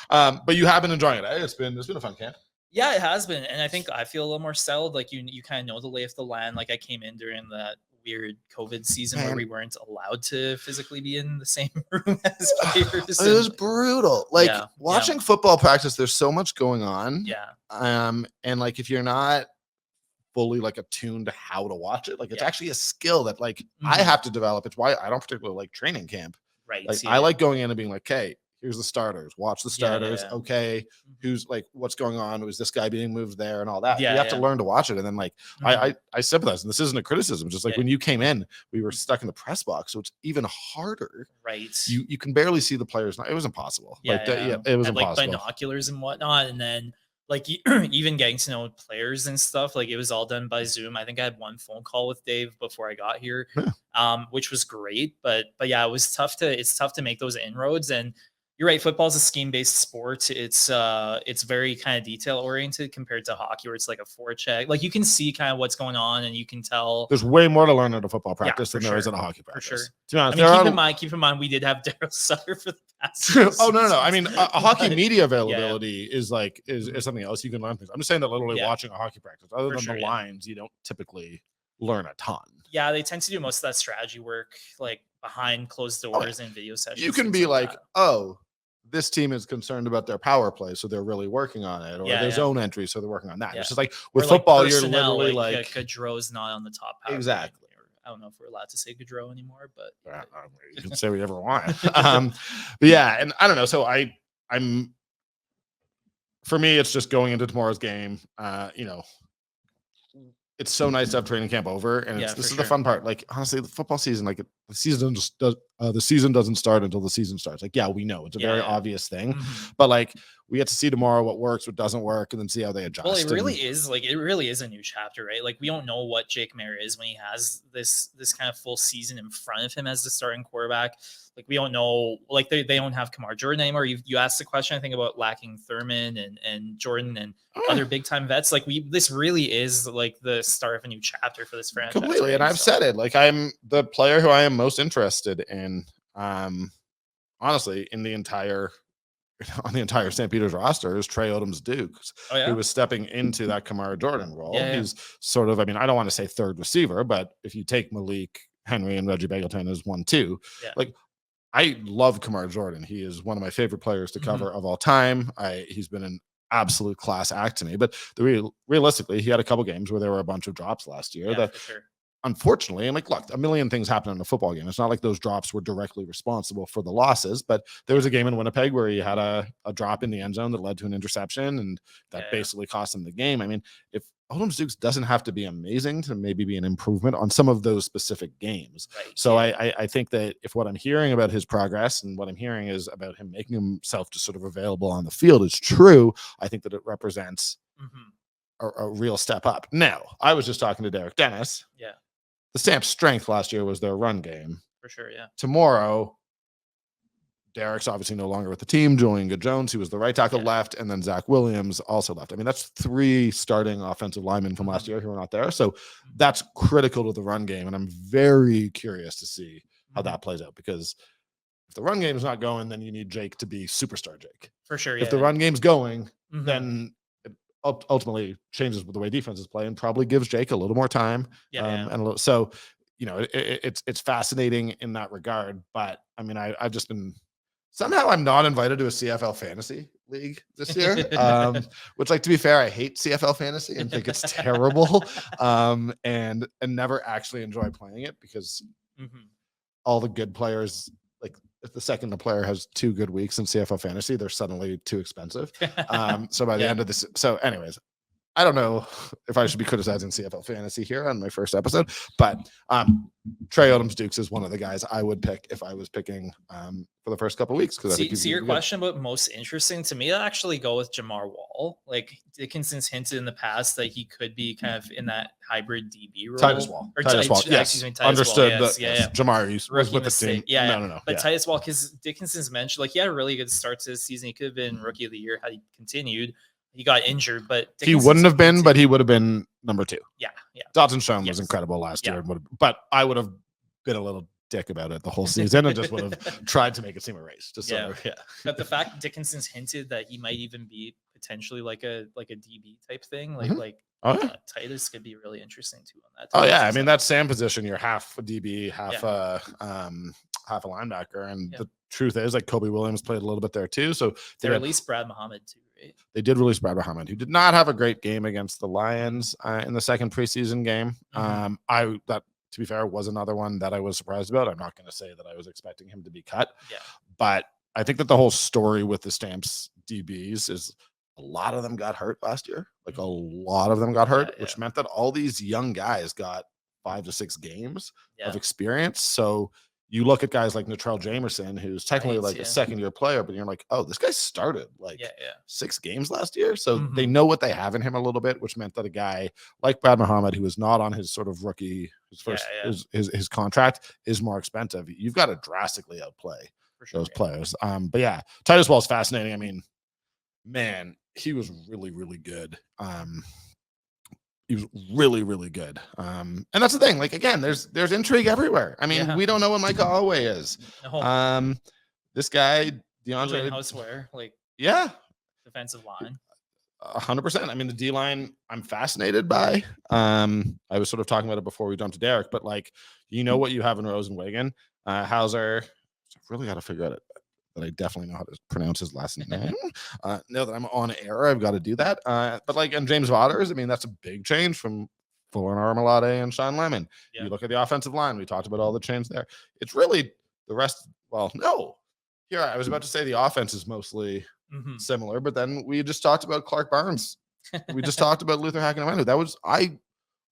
but you have been enjoying it. Eh? It's been a fun camp. Yeah, it has been, and I think I feel a little more settled. Like you kind of know the lay of the land. Like I came in during that weird COVID season where we weren't allowed to physically be in the same room as players. It was brutal. Like watching football practice, there's so much going on. Yeah. And like if you're not fully like attuned to how to watch it, like it's actually a skill that like I have to develop. It's why I don't particularly like training camp. Right. Like I like going in and being like, okay, here's the starters. Watch the starters. Yeah. Okay, who's like, what's going on? Was this guy being moved there and all that? Yeah, you have to learn to watch it. And then like I sympathize. And this isn't a criticism. Just like when you came in, we were stuck in the press box, so it's even harder. Right. You can barely see the players. It was impossible. It was impossible. Like binoculars and whatnot, and then like even getting to know players and stuff, like it was all done by Zoom. I think I had one phone call with Dave before I got here, which was great. But yeah, it's tough to make those inroads. And you're right, football is a scheme-based sport. It's very kind of detail-oriented compared to hockey, where it's like a forecheck. Like you can see kind of what's going on, and you can tell. There's way more to learn at a football practice than there is at a hockey practice. For sure. To be honest, keep in mind, we did have Daryl Sutter for the past. Oh no. I mean, a hockey media availability is something else. You can learn things. I'm just saying that literally watching a hockey practice, other than the lines, you don't typically learn a ton. Yeah, they tend to do most of that strategy work like behind closed doors and video sessions. You can be like, oh, this team is concerned about their power play, so they're really working on it, or their zone entry, so they're working on that. It's just like with football, you're literally like Gaudreau's not on the top power. Exactly. I don't know if we're allowed to say Gaudreau anymore, but you can say whatever you want. But yeah, and I don't know. So I'm for me, it's just going into tomorrow's game. It's so nice to have training camp over, and this is the fun part. Like honestly, the football season, like the season doesn't start until the season starts. Like we know it's a very obvious thing, but like we get to see tomorrow what works, what doesn't work, and then see how they adjust. Well, it really is a new chapter, right? Like we don't know what Jake Maier is when he has this kind of full season in front of him as the starting quarterback. Like we don't know, like they don't have Kamar Jordan anymore. You asked the question, I think, about lacking Thurman and Jordan and other big time vets. Like this really is like the start of a new chapter for this franchise. Completely. And I've said it, like I'm the player who I am most interested in, honestly, on the entire Stampeders roster is Trey Odoms-Dukes, who was stepping into that Kamara Jordan role. He's sort of, I mean, I don't want to say third receiver, but if you take Malik Henry and Reggie Begelton as 1-2, like I love Kamar Jordan. He is one of my favorite players to cover of all time. He's been an absolute class act to me, but realistically, he had a couple games where there were a bunch of drops last year that unfortunately, and like, look, a million things happen in a football game. It's not like those drops were directly responsible for the losses, but there was a game in Winnipeg where he had a drop in the end zone that led to an interception, and that basically cost him the game. I mean, if Odoms-Dukes doesn't have to be amazing to maybe be an improvement on some of those specific games. So I think that if what I'm hearing about his progress and what I'm hearing is about him making himself just sort of available on the field is true, I think that it represents a real step up. Now, I was just talking to Derrick Dennis. The Stamps' strength last year was their run game. For sure, Tomorrow, Derrick's obviously no longer with the team. Julian Good-Jones, who was the right tackle, Yeah. left, and then Zach Williams also left. I mean, that's 3 starting offensive linemen from last year who are not there. So that's critical to the run game, and I'm very curious to see how that plays out, because if the run game is not going, then you need Jake to be superstar Jake. For sure. If the run game's going, Mhm. then it ultimately changes the way defenses play and probably gives Jake a little more time. And so, you know, it's fascinating in that regard. But I mean, I've just been somehow I'm not invited to a CFL fantasy league this year. Which, like, to be fair, I hate CFL fantasy and think it's terrible. And never actually enjoy playing it, because all the good players, like, if the second the player has 2 good weeks in CFL fantasy, they're suddenly too expensive. So by the end of this, so anyways, I don't know if I should be criticizing CFL fantasy here on my first episode, but Trey Odoms Dukes is one of the guys I would pick if I was picking for the first couple of weeks. Because see your question about most interesting to me, I actually go with Jamar Wall. Like, Dickinson's hinted in the past that he could be kind of in that hybrid DB role. Titus Wall. Titus Wall. Yes. Understood. Jamar was with the team. No. But Titus Wall, because Dickinson's mentioned, like, he had a really good start to this season. He could have been rookie of the year had he continued. He got injured, but he wouldn't have been, but he would have been number 2. Yeah. Dodson Schoen was incredible last year, but I would have been a little dick about it the whole season and just would have tried to make it seem a race. But the fact Dickinson's hinted that he might even be potentially like a DB type thing, Titus could be really interesting too on that. I mean, that Sam position, you're half a DB, half a linebacker, and the truth is, like, Kobe Williams played a little bit there too. So they released Brad Muhammad too, right? They did release Brad Muhammad, who did not have a great game against the Lions in the second preseason game. That, to be fair, was another one that I was surprised about. I'm not going to say that I was expecting him to be cut, but I think that the whole story with the Stamps DBs is a lot of them got hurt last year. Like, a lot of them got hurt, which meant that all these young guys got 5 to 6 games of experience. So you look at guys like Natrell Jamerson, who's technically a second-year player, but you're like, oh, this guy started 6 games last year. So they know what they have in him a little bit, which meant that a guy like Brad Muhammad, who is not on his sort of rookie, his contract, is more expensive. You've got to drastically outplay those players. But yeah, Titus Wall's fascinating. I mean, man, he was really, really good. He was really, really good. And that's the thing. Like, again, there's intrigue everywhere. I mean, we don't know what Mike Holloway is. No. This guy, DeAndre Houseware, defensive line. 100%. I mean, the D line, I'm fascinated by. I was sort of talking about it before we jumped to Derrick, but, like, you know what you have in Rosenwagen. Hauser, I really got to figure out that I definitely know how to pronounce his last name. Now that I'm on air, I've got to do that. But, like, and James Waters, I mean, that's a big change from Fuller Armalade and Sean Lemon. You look at the offensive line. We talked about all the change there. It's really the rest. Well, no. Here, I was about to say the offense is mostly similar, but then we just talked about Clark Barnes. We just talked about Luther Hacken. I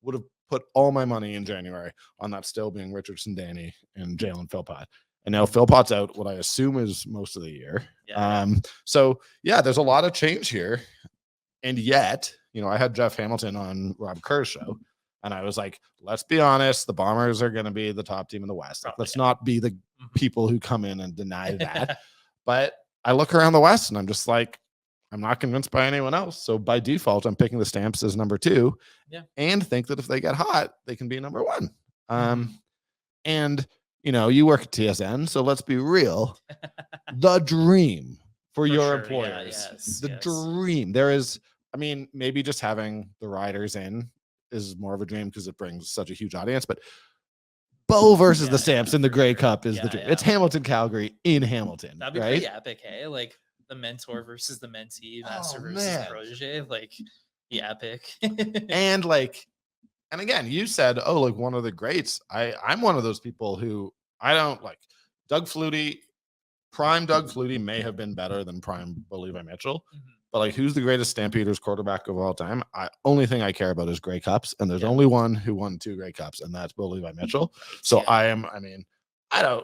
would have put all my money in January on that still being Richardson, Danny, and Jalen Philpott. And now Philpott's out, what I assume is most of the year. So, there's a lot of change here. And yet, you know, I had Jeff Hamilton on Rob Kerr's show, and I was like, let's be honest, the Bombers are going to be the top team in the West. Like, let's not be the people who come in and deny that. But I look around the West, and I'm just like, I'm not convinced by anyone else. So by default, I'm picking the Stamps as number 2 and think that if they get hot, they can be number 1. And you know, you work at TSN, so let's be real. The dream for your employers. Dream. There is, I mean, maybe just having the riders in is more of a dream because it brings such a huge audience. But Bo versus the Stamps in the Grey Cup is the dream. It's Hamilton, Calgary in Hamilton. That'd be pretty epic, hey? Like the mentor versus the mentee, master versus protege. Like, epic. And and again, you said, oh, like one of the greats. I'm one of those people who I don't like. Doug Flutie, prime Doug Flutie may have been better than prime Bo Levi Mitchell. But, like, who's the greatest Stampeders quarterback of all time? Only thing I care about is Grey Cups. And there's only one who won 2 Grey Cups, and that's Bo Levi Mitchell. So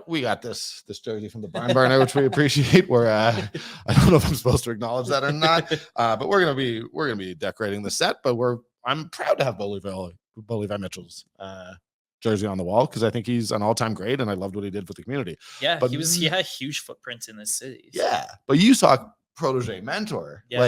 we got this jersey from the Barn Burner, which we appreciate. I don't know if I'm supposed to acknowledge that or not. But we're gonna be decorating the set, but I'm proud to have Bo Levi Mitchell's jersey on the wall because I think he's an all-time great, and I loved what he did for the community. Yeah, But he had a huge footprint in this city. so- Yeah, but you saw protege mentor, Yeah,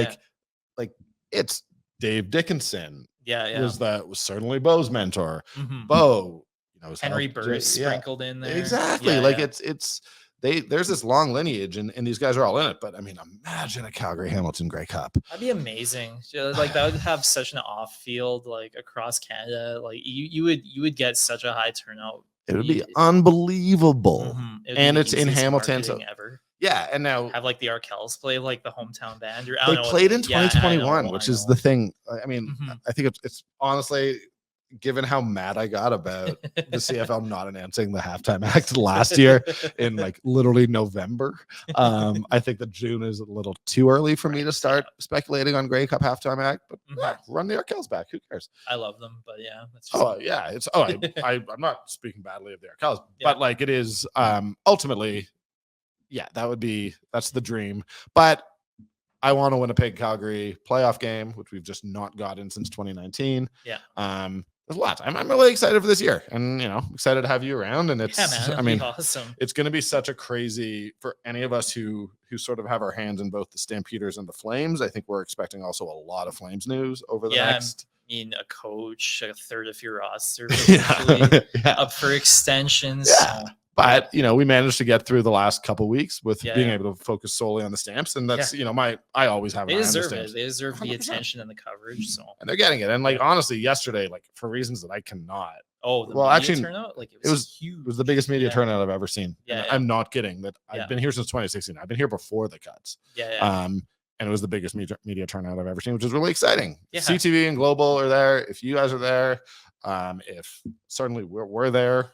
like it's Dave Dickinson yeah. was certainly Bo's mentor. Mhm. Bo, was Henry helped- Burris yeah, sprinkled in there. exactly. Yeah, Like yeah. it's there's this long lineage, and these guys are all in it. But I mean, imagine a Calgary Hamilton Grey Cup. That'd be amazing. Like that would have such an off field like across Canada. Like you would get such a high turnout. It would be unbelievable. Mhm. It would And be the it's in easiest Hamilton, so marketing ever. yeah. And now Have like the Arkells play like the hometown band. Or I they don't know, played in yeah, I 2021, know, which I is know. the thing. I mean, Mhm. I think it's honestly, given how mad I got about the CFL not announcing the halftime act last year in like literally November, I think that June is a little too early for me to Right, start speculating on Grey Cup halftime act. But Mhm. yeah, run the Arkells back. Who cares? I love them, but yeah, that's just, Oh yeah, I'm not speaking badly of the Arkells, Yeah. but like it is ultimately, yeah, that's the dream. But I want a Winnipeg Calgary playoff game, which we've just not gotten since 2019. Yeah. There's a lot. I'm really excited for this year, and excited to have you around. And it's, yeah, man. I mean, awesome. it's going to be such a crazy for any of us who sort of have our hands in both the Stampeders and the Flames. I think we're expecting also a lot of Flames news over the Yeah, next. I mean, a coach, a third of your roster, Yeah, potentially yeah. up for extensions. Yeah. So, But we managed to get through the last couple weeks with Yeah, being yeah. able to focus solely on the Stamps, and that's I always have they an eye on the deserve Stamps. it. They deserve the 100%. attention and the coverage. So, And they're getting it. And like Yeah. honestly, yesterday, like for reasons that I cannot, oh, the Well, media actually, turnout, like it was huge. it was the biggest media Yeah. turnout I've ever seen. Yeah, And yeah. I'm not kidding. That Yeah. I've been here since 2016. I've been here before the cuts. Yeah, And it was the biggest media turnout I've ever seen, which is really exciting. Yeah. CTV and Global are there. If you guys are there, if certainly we're there.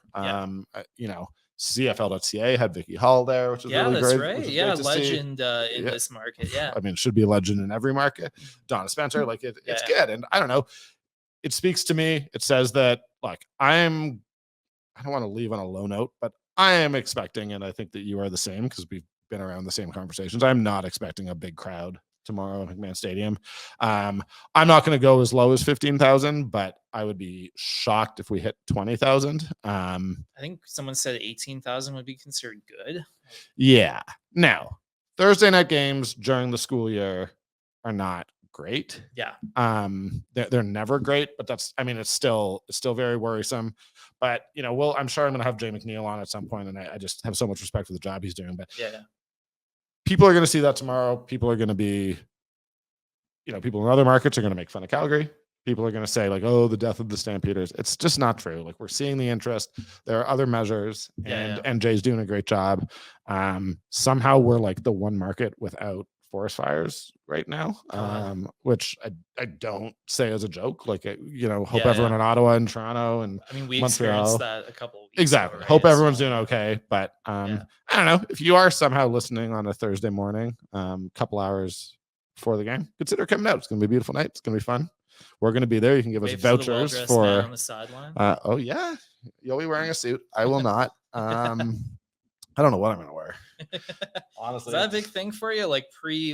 CFL.ca had Vicky Hall there, which is yeah, really that's great. right. which is Yeah, great to see. legend in Yeah. this market. Yeah, I mean, should be a legend in every market. Donna Spencer, like it's Yeah. good. And I don't know. It speaks to me. It says that like I don't want to leave on a low note, but I am expecting, and I think that you are the same because we've been around the same conversations. I'm not expecting a big crowd tomorrow at McMahon Stadium. I'm not going to go as low as 15,000, but I would be shocked if we hit 20,000. I think someone said 18,000 would be considered good. Yeah. Now, Thursday night games during the school year are not great. Yeah, They're never great, but it's still very worrisome. But I'm sure I'm gonna have Jay McNeil on at some point, and I just have so much respect for the job he's doing. But yeah. people are gonna see that tomorrow. People are gonna be, people in other markets are gonna make fun of Calgary. People are gonna say like, oh, the death of the Stampeders. It's just not true. Like we're seeing the interest. There are other measures, and Jay's doing a great job. Somehow we're like the one market without forest fires right now, which I don't say as a joke. Like, hope everyone in Ottawa and Toronto and I mean, we Montreal. experienced that a couple of weeks exactly. ago, Hope right? everyone's So, doing okay. But I don't know if you are somehow listening on a Thursday morning, couple hours before the game, consider coming out. It's gonna be a beautiful night. It's gonna be fun. We're gonna be there. You can give us wait for the vouchers well-dressed for. man on the sideline. Oh yeah, you'll be wearing a suit. I will not. I don't know what I'm gonna wear. Honestly, Is that a big thing for you? Like pre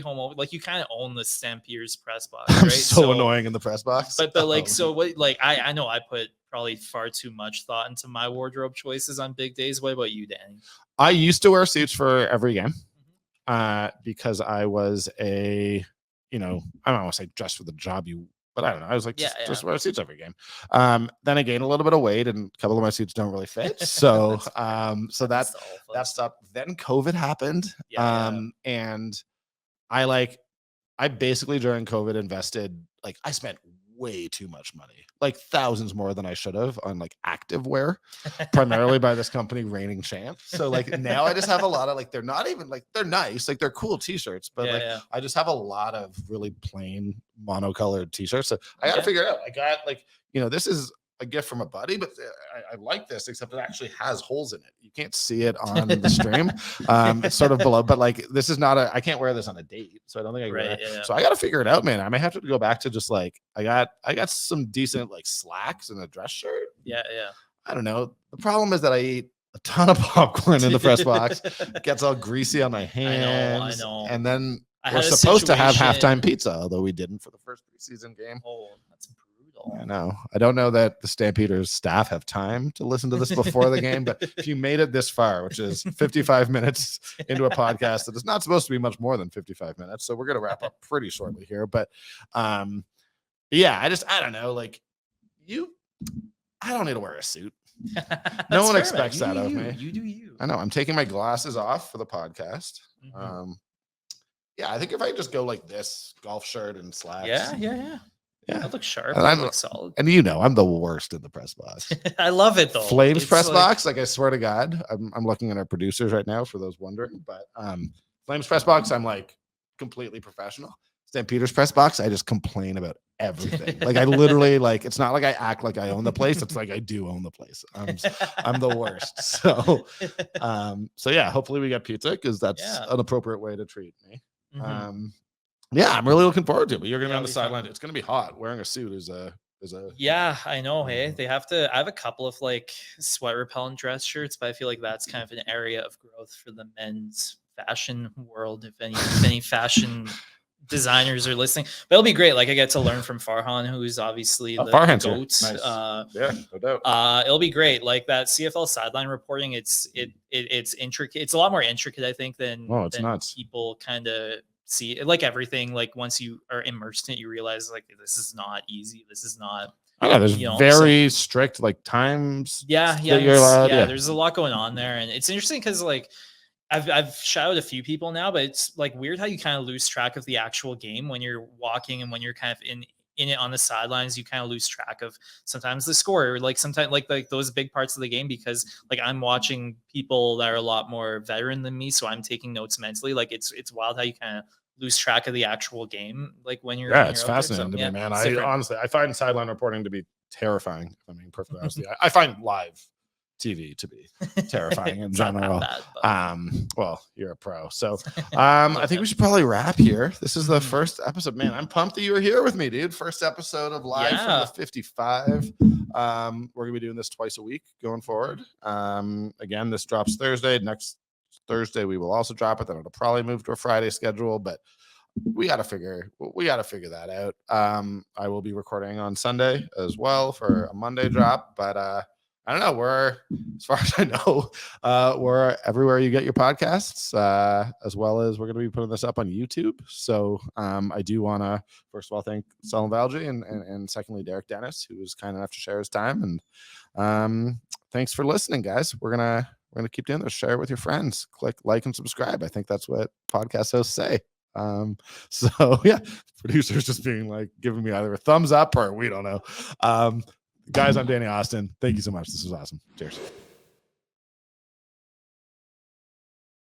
home, like you kind of own the Stampeders press box, I'm right? so annoying in the press box. But like, so what? Like, I know I put probably far too much thought into my wardrobe choices on big days. What about you, Danny? I used to wear suits for every game, because I was I don't want to say just for the job but I don't know. I was like, just wear suits every game. Then I gained a little bit of weight, and a couple of my suits don't really fit. So, so that stopped. Then COVID happened, and I basically during COVID invested I spent way too much money, like thousands more than I should have on active wear, primarily by this company Reigning Champ. So now I just have a lot of they're not even they're nice, they're cool t-shirts, but I just have a lot of really plain monocolored t-shirts. So I got to figure it out. I got this is a gift from a buddy, but I like this, except it actually has holes in it. You can't see it on the stream. It's sort of below, but this is not I can't wear this on a date, so I don't think I can wear that. So I got to figure it out, man. I may have to go back to just I got some decent slacks and a dress shirt. Yeah. I don't know. The problem is that I eat a ton of popcorn in the press box. It gets all greasy on my hands. I know. And then we're supposed to have halftime pizza, although we didn't for the first preseason game. Oh, that's brutal. all. I know. I don't know that the Stampeders staff have time to listen to this before the game, but if you made it this far, which is 55 minutes into a podcast that is not supposed to be much more than 55 minutes, so we're going to wrap up pretty shortly here. But yeah, I don't know. Like I don't need to wear a suit. No one expects that of me. You do you. I know. I'm taking my glasses off for the podcast. Mhm. Yeah, I think if I just go like this, golf shirt and slacks. Yeah. Yeah. That looks sharp. And That I'm- looks solid. And I'm the worst in the press box. I love it though. Flames It's press like- box, like I swear to God, I'm looking at our producers right now for those wondering. But Flames press box, I'm like completely professional. Stampeders press box, I just complain about everything. Like I literally like it's not like I act like I own the place. It's like I do own the place. I'm the worst. So yeah, hopefully we get pizza because that's Yeah. an appropriate way to treat me. Mhm. Yeah, I'm really looking forward to it. But you're gonna be Yeah, on the it'll be fun. sideline. It's gonna be hot. Wearing a suit is a Yeah, I know. Hey, they have to. I have a couple of like sweat repellent dress shirts, but I feel like that's kind of an area of growth for the men's fashion world. If any fashion designers are listening, but it'll be great. Like I get to learn from Farhan, who's obviously the Farhan's here. goat. Nice. Yeah, no doubt. It'll be great. Like that CFL sideline reporting. It's intricate. It's a lot more intricate, I think, than It's than nuts. people kind of see. Like everything. Like once you are immersed in it, you realize like this is not easy. This is not. I know there's you know, very strict like times. Yeah, that you're it's- allowed. yeah, Yeah, there's a lot going on there, and it's interesting because like I've shouted a few people now, but it's like weird how you kind of lose track of the actual game when you're walking and when you're kind of in it on the sidelines. You kind of lose track of sometimes the score, or like sometimes like those big parts of the game because like I'm watching people that are a lot more veteran than me, so I'm taking notes mentally. Like it's wild how you kind of lose track of the actual game, like when you're yeah, when it's you're out there. So, fascinating to yeah, me, man. it's I different. honestly I find sideline reporting to be terrifying. If I'm being perfectly honest, with you. I find live TV to be terrifying in It's not that general. bad, but- Well, you're a pro, so I think we should probably wrap here. This is the first episode, man. I'm pumped that you were here with me, dude. First episode of Live from Yeah. the 55. We're gonna be doing this twice a week going forward. Again, this drops Thursday. Next Thursday we will also drop it. Then it'll probably move to a Friday schedule, but we got to figure that out. I will be recording on Sunday as well for a Monday drop, but I don't know. We're, as far as I know, we're everywhere you get your podcasts, as well as we're going to be putting this up on YouTube. So I do want to, first of all, thank Salim Valji and secondly, Derrick Dennis, who was kind enough to share his time. And thanks for listening, guys. We're going to keep doing this. Share it with your friends. Click like and subscribe. I think that's what podcast hosts say. So yeah, producers just being like giving me either a thumbs up or we don't know. Guys, I'm Danny Austin. Thank you so much. This was awesome. Cheers.